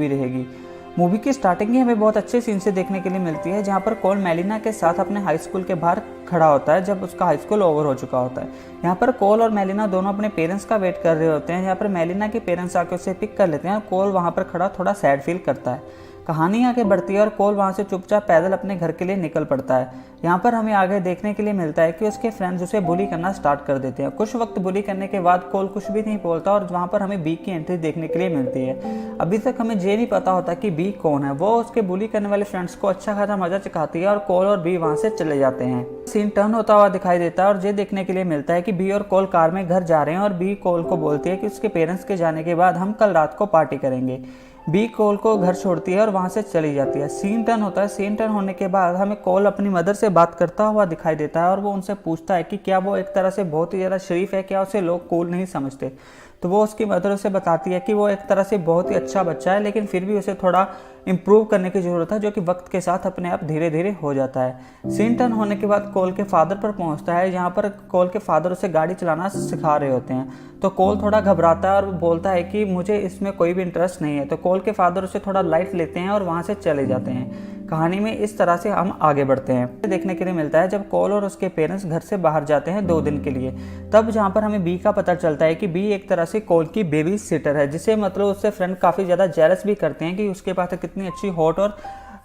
Movie रहेगी। Movie की starting ही हमें बहुत अच्छे सीन से देखने के लिए मिलती है, जहाँ पर कोल मेलिना के साथ अपने हाई स्कूल के बाहर खड़ा होता है जब उसका हाई स्कूल ओवर हो चुका होता है। यहाँ पर कोल और मेलिना दोनों अपने पेरेंट्स का वेट कर रहे होते हैं। यहाँ पर मेलिना के पेरेंट्स आके उसे पिक कर लेते हैं और कोल वहाँ पर खड़ा थोड़ा सैड फील करता है। कहानी आगे बढ़ती है और कोल वहाँ से चुपचाप पैदल अपने घर के लिए निकल पड़ता है। यहाँ पर हमें आगे देखने के लिए मिलता है कि उसके फ्रेंड्स उसे बुली करना स्टार्ट कर देते हैं। कुछ वक्त बुली करने के बाद कोल कुछ भी नहीं बोलता और वहाँ पर हमें बी की एंट्री देखने के लिए मिलती है। अभी तक हमें ये नहीं पता होता कि बी कौन है। वो उसके बुली करने वाले फ्रेंड्स को अच्छा खासा मजा चखाती है और कोल और बी वहाँ से चले जाते हैं। सीन टर्न होता हुआ दिखाई देता है और ये देखने के लिए मिलता है कि बी और कोल कार में घर जा रहे हैं और बी कोल को बोलती है कि उसके पेरेंट्स के जाने के बाद हम कल रात को पार्टी करेंगे। बी कोल को घर छोड़ती है और वहाँ से चली जाती है। सीन टर्न होता है। सीन टर्न होने के बाद हमें कोल अपनी मदर से बात करता हुआ दिखाई देता है और वो उनसे पूछता है कि क्या वो एक तरह से बहुत ही ज़्यादा शरीफ है, क्या उसे लोग कूल नहीं समझते। तो वो उसकी मदर उसे बताती है कि वो एक तरह से बहुत ही अच्छा बच्चा है, लेकिन फिर भी उसे थोड़ा इम्प्रूव करने की ज़रूरत है, जो कि वक्त के साथ अपने आप धीरे धीरे हो जाता है। सीन टर्न होने के बाद कोल के फादर पर पहुंचता है, जहाँ पर कोल के फादर उसे गाड़ी चलाना सिखा रहे होते हैं। तो कोल थोड़ा घबराता है और बोलता है कि मुझे इसमें कोई भी इंटरेस्ट नहीं है। तो कोल के फादर उसे थोड़ा लाइट लेते हैं और वहाँ से चले जाते हैं। कहानी में इस तरह से हम आगे बढ़ते हैं। देखने के लिए मिलता है जब कोल और उसके पेरेंट्स घर से बाहर जाते हैं 2 दिन के लिए, तब जहाँ पर हमें बी का पता चलता है कि बी एक तरह से कोल की बेबी सिटर है, जिसे मतलब उससे फ्रेंड काफ़ी ज़्यादा जेलस भी करते हैं कि उसके पास कितनी अच्छी हॉट और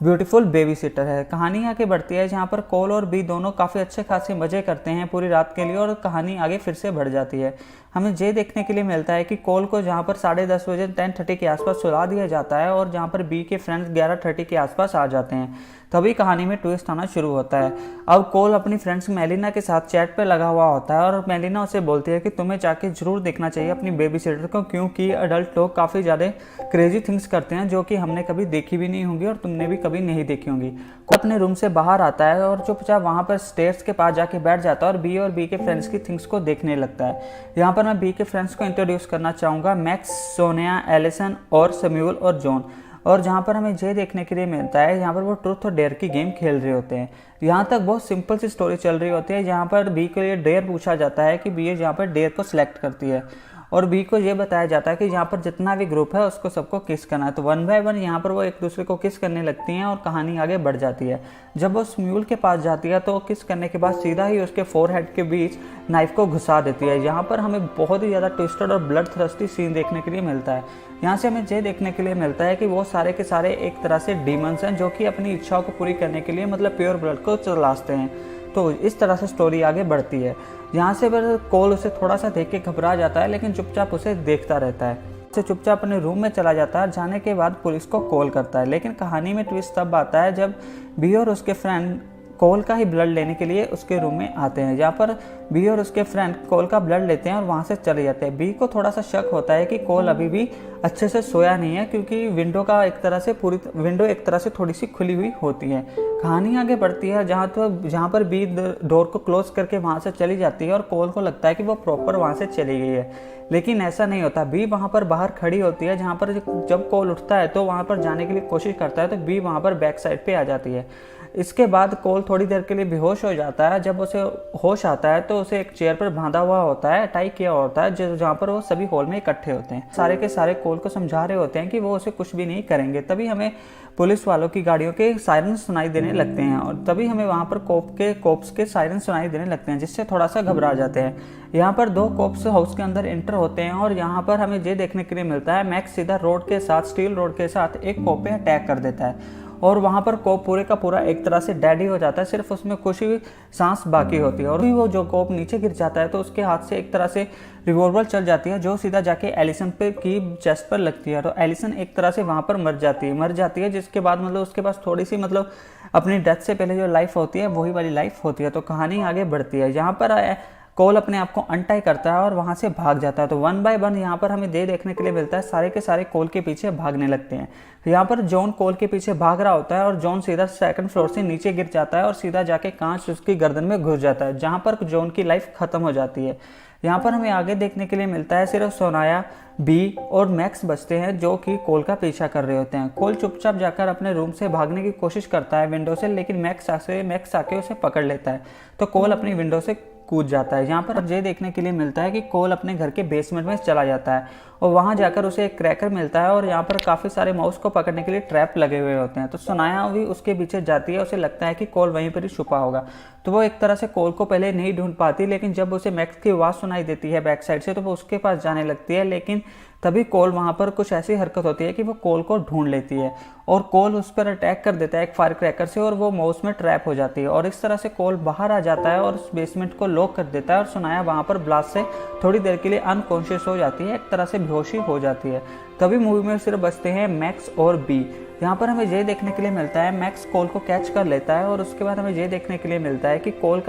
ब्यूटीफुल बेबी सिटर है। कहानी आगे बढ़ती है जहाँ पर कोल और बी दोनों काफ़ी अच्छे खासे मज़े करते हैं पूरी रात के लिए और कहानी आगे फिर से बढ़ जाती है। हमें ये देखने के लिए मिलता है कि कोल को जहाँ पर 10:30 बजे 10:30 के आसपास सुला दिया जाता है और जहाँ पर बी के फ्रेंड्स 11:30 के आसपास आ जाते हैं। तभी कहानी में ट्विस्ट आना शुरू होता है। अब कोल अपनी फ्रेंड्स मेलिना के साथ चैट पे लगा हुआ होता है और मेलिना उसे बोलती है कि तुम्हें जाके जरूर देखना चाहिए अपनी बेबी सिटर को, क्योंकि अडल्ट लोग काफ़ी ज़्यादा क्रेजी थिंग्स करते हैं जो कि हमने कभी देखी भी नहीं होंगी और तुमने भी कभी नहीं देखी होंगी। कोल अपने रूम से बाहर आता है और चुपचाप वहाँ पर स्टेयर्स के पास जाके बैठ जाता है और बी के फ्रेंड्स की थिंग्स को देखने लगता है। यहाँ पर मैं बी के फ्रेंड्स को इंट्रोड्यूस करना चाहूँगा, मैक्स, सोनिया, एलिसन और सैमुअल और जॉन। और जहाँ पर हमें ये देखने के लिए मिलता है यहाँ पर वो ट्रुथ और डेयर की गेम खेल रहे होते हैं। यहाँ तक बहुत सिंपल सी स्टोरी चल रही होती है, जहाँ पर बी के लिए डेयर पूछा जाता है कि बी जहाँ पर डेयर को सिलेक्ट करती है और बी को ये बताया जाता है कि यहाँ पर जितना भी ग्रुप है उसको सबको किस करना है। तो 1 बाय 1 यहाँ पर वो एक दूसरे को किस करने लगती हैं और कहानी आगे बढ़ जाती है। जब वो स्म्यूल के पास जाती है तो किस करने के बाद सीधा ही उसके फोरहेड के बीच नाइफ को घुसा देती है। यहाँ पर हमें बहुत ही ज़्यादा ट्विस्टेड और ब्लड थ्रस्टी सीन देखने के लिए मिलता है। यहाँ से हमें ये देखने के लिए मिलता है कि वो सारे के सारे एक तरह से डीमंस हैं जो कि अपनी इच्छाओं को पूरी करने के लिए मतलब प्योर ब्लड को तलाशते हैं। तो इस तरह से स्टोरी आगे बढ़ती है। यहाँ से फिर कोल उसे थोड़ा सा देख के घबरा जाता है, लेकिन चुपचाप उसे देखता रहता है। उसे चुपचाप अपने रूम में चला जाता है। जाने के बाद पुलिस को कॉल करता है, लेकिन कहानी में ट्विस्ट तब आता है जब बी और उसके फ्रेंड कोल का ही ब्लड लेने के लिए उसके रूम में आते हैं। जहाँ पर बी और उसके फ्रेंड कोल का ब्लड लेते हैं और वहाँ से चले जाते हैं। बी को थोड़ा सा शक होता है कि कोल अभी भी अच्छे से सोया नहीं है, क्योंकि विंडो एक तरह से थोड़ी सी खुली हुई होती है। कहानी आगे बढ़ती है जहाँ पर बी डोर को क्लोज करके वहाँ से चली जाती है और कोल को लगता है कि वो प्रॉपर वहाँ से चली गई है, लेकिन ऐसा नहीं होता। बी वहाँ पर बाहर खड़ी होती है, जहाँ पर जब कोल उठता है तो वहाँ पर जाने के लिए कोशिश करता है तो बी वहाँ पर बैक साइड पे आ जाती है। इसके बाद कोल थोड़ी देर के लिए बेहोश हो जाता है। जब उसे होश आता है तो उसे एक चेयर पर बांधा हुआ होता है, टाई किया होता है, जहाँ पर वो सभी हॉल में इकट्ठे होते हैं। सारे के सारे कोल को समझा रहे होते हैं कि वो उसे कुछ भी नहीं करेंगे। तभी हमें पुलिस वालों की गाड़ियों के सायरन सुनाई देने लगते हैं और तभी हमें वहाँ पर कोप्स के सायरन सुनाई देने लगते हैं, जिससे थोड़ा सा घबरा जाते हैं। यहाँ पर 2 कोप्स हाउस के अंदर एंटर होते हैं और यहाँ पर हमें ये देखने के लिए मिलता है मैक्स सीधा स्टील रोड के साथ एक कोप पे अटैक कर देता है और वहाँ पर कोप पूरे का पूरा एक तरह से डेड ही हो जाता है। सिर्फ उसमें कुछ ही सांस बाकी होती है और भी वो जो कोप नीचे गिर जाता है तो उसके हाथ से एक तरह से रिवॉल्वर चल जाती है, जो सीधा जाके एलिसन पे की चेस्ट पर लगती है। तो एलिसन एक तरह से वहाँ पर मर जाती है, जिसके बाद मतलब उसके पास थोड़ी सी मतलब अपनी डेथ से पहले जो लाइफ होती है वही वाली लाइफ होती है। तो कहानी आगे बढ़ती है। यहाँ पर कोल अपने आप को अनटाई करता है और वहाँ से भाग जाता है। तो 1 बाय 1 यहाँ पर हमें देखने के लिए मिलता है सारे के सारे कोल के पीछे भागने लगते हैं। यहाँ पर जॉन कोल के पीछे भाग रहा होता है और जॉन सीधा 2nd फ्लोर से नीचे गिर जाता है और सीधा जाके कांच उसकी गर्दन में घुस जाता है, जहाँ पर जॉन की लाइफ खत्म हो जाती है। यहाँ पर हमें आगे देखने के लिए मिलता है सिर्फ सोनाया, बी और मैक्स बचते हैं जो कि कोल का पीछा कर रहे होते हैं। कोल चुपचाप जाकर अपने रूम से भागने की कोशिश करता है विंडो से, लेकिन मैक्स आके उसे पकड़ लेता है। तो कोल अपनी विंडो से कूद जाता है। यहाँ पर ये देखने के लिए मिलता है कि कोल अपने घर के बेसमेंट में चला जाता है और वहाँ जाकर उसे एक क्रैकर मिलता है और यहाँ पर काफ़ी सारे माउस को पकड़ने के लिए ट्रैप लगे हुए होते हैं। तो सनाया भी उसके पीछे जाती है, उसे लगता है कि कोल वहीं पर ही छुपा होगा। तो वो एक तरह से कोल को पहले नहीं ढूंढ पाती, लेकिन जब उसे मैक्स की आवाज़ सुनाई देती है बैक साइड से तो वो उसके पास जाने लगती है। लेकिन तभी कोल वहाँ पर कुछ ऐसी हरकत होती है कि वो कोल को ढूंढ लेती है और कोल उस पर अटैक कर देता है एक फायर क्रैकर से और वो माउस में ट्रैप हो जाती है और इस तरह से कोल बाहर आ जाता है और उस बेसमेंट को लॉक कर देता है और सुनाया वहाँ पर ब्लास्ट से थोड़ी देर के लिए अनकॉन्शियस हो जाती है, एक तरह से बेहोशी हो जाती है। तभी मूवी में सिर्फ बचते हैं मैक्स और बी। यहाँ पर हमें ये देखने के लिए मिलता है मैक्स कोल को कैच कर लेता है और उसके बाद हमें ये देखने के लिए मिलता है कि कोल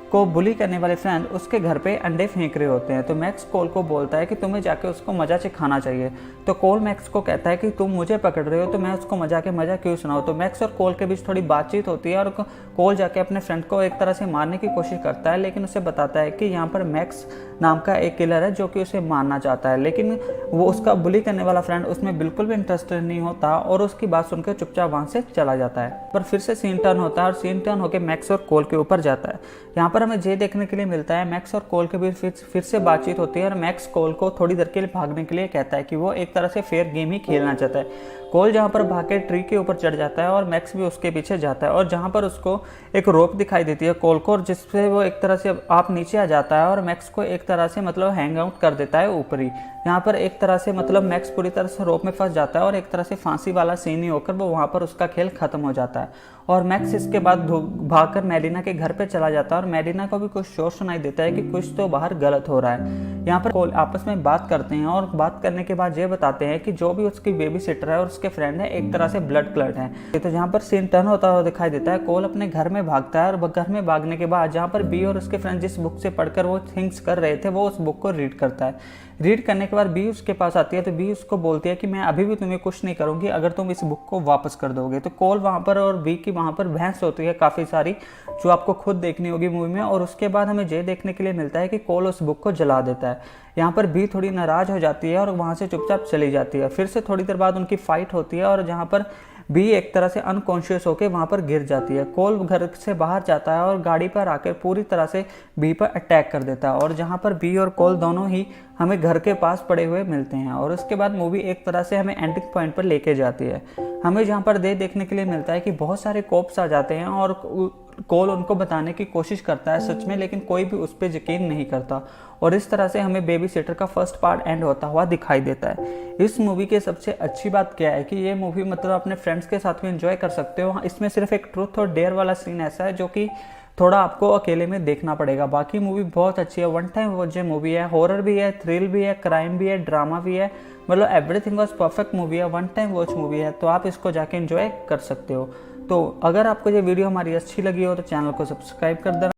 को बुली करने वाले फ्रेंड उसके घर पे अंडे फेंक रहे होते हैं। तो मैक्स कोल को बोलता है कि तुम्हें जाके उसको मजा सिखाना चाहिए। तो कोल मैक्स को कहता है कि तुम मुझे पकड़ रहे हो तो मैं उसको मजा क्यों सुनाऊं। तो मैक्स और कोल के बीच थोड़ी बातचीत होती है और कोल जाके अपने फ्रेंड को एक तरह से मारने की कोशिश करता है, लेकिन उसे बताता है कि यहाँ पर मैक्स नाम का एक किलर है जो कि उसे मारना चाहता है। लेकिन वो उसका बुली करने वाला फ्रेंड उसमें बिल्कुल भी इंटरेस्टेड नहीं होता और उसकी बात सुनकर चुपचाप वहाँ से चला जाता है। पर फिर से सीन टर्न होता है और सीन टर्न होकर मैक्स और कोल के ऊपर जाता है। यहाँ पर हमें ये देखने के लिए मिलता है मैक्स और कोल के बीच फिर से बातचीत होती है और मैक्स कोल को थोड़ी देर के लिए भागने के लिए कहता है कि वो एक तरह से फेयर गेम ही खेलना चाहता है। कोल जहाँ पर भाग के ट्री के ऊपर चढ़ जाता है और मैक्स भी उसके पीछे जाता है और जहाँ पर उसको एक रोप दिखाई देती है कोल को, जिससे वो एक तरह से आप नीचे आ जाता है और मैक्स को एक तरह से मतलब हैंग आउट कर देता है ऊपर ही। यहाँ पर एक तरह से मतलब मैक्स पूरी तरह से रोप में फंस जाता है और एक तरह से फांसी वाला सीन ही होकर वो वहाँ पर उसका खेल खत्म हो जाता है। और मैक्स इसके बाद भागकर मेलिना के घर पे चला जाता है और मेलिना को भी कुछ शोर सुनाई देता है कि कुछ तो बाहर गलत हो रहा है। यहाँ पर कोल आपस में बात करते हैं और बात करने के बाद ये बताते हैं कि जो भी उसकी बेबी सिटर है और उसके फ्रेंड है एक तरह से ब्लड क्लट है। तो यहाँ पर सीन टर्न होता हुआ दिखाई देता है। कोल अपने घर में भागता है और घर में भागने के बाद जहाँ पर बी और उसके फ्रेंड जिस बुक से पढ़कर वो थिंग्स कर रहे थे वो उस बुक को रीड करता है। रीड करने के बाद बी उसके पास आती है तो बी उसको बोलती है कि मैं अभी भी तुम्हें कुछ नहीं करूंगी अगर तुम इस बुक को वापस कर दोगे। तो कोल वहाँ पर और बी की वहाँ पर बहस होती है काफ़ी सारी, जो आपको खुद देखनी होगी मूवी में। और उसके बाद हमें ये देखने के लिए मिलता है कि कोल उस बुक को जला देता है। यहाँ पर बी थोड़ी नाराज़ हो जाती है और वहाँ से चुपचाप चली जाती है। फिर से थोड़ी देर बाद उनकी फाइट होती है और जहाँ पर बी एक तरह से अनकॉन्शियस होकर वहाँ पर गिर जाती है। कोल घर से बाहर जाता है और गाड़ी पर आकर पूरी तरह से बी पर अटैक कर देता है और जहाँ पर बी और कोल दोनों ही हमें घर के पास पड़े हुए मिलते हैं। और उसके बाद मूवी एक तरह से हमें एंडिंग पॉइंट पर लेके जाती है। हमें जहाँ पर देखने के लिए मिलता है कि बहुत सारे कोप्स आ जाते हैं और कोल उनको बताने की कोशिश करता है सच में, लेकिन कोई भी उस पर यकीन नहीं करता। और इस तरह से हमें बेबी सिटर का फर्स्ट पार्ट एंड होता हुआ दिखाई देता है। इस मूवी की सबसे अच्छी बात क्या है कि ये मूवी मतलब अपने फ्रेंड्स के साथ भी एंजॉय कर सकते हो। इसमें सिर्फ एक ट्रूथ और डेयर वाला सीन ऐसा है जो कि थोड़ा आपको अकेले में देखना पड़ेगा। बाकी मूवी बहुत अच्छी है, वन टाइम वॉच मूवी है, हॉरर भी है, थ्रिल भी है, क्राइम भी है, ड्रामा भी है, मतलब एवरीथिंग वाज परफेक्ट मूवी है, वन टाइम वॉच मूवी है। तो आप इसको जाके एंजॉय कर सकते हो। तो अगर आपको ये वीडियो हमारी अच्छी लगी हो तो चैनल को सब्सक्राइब कर देना।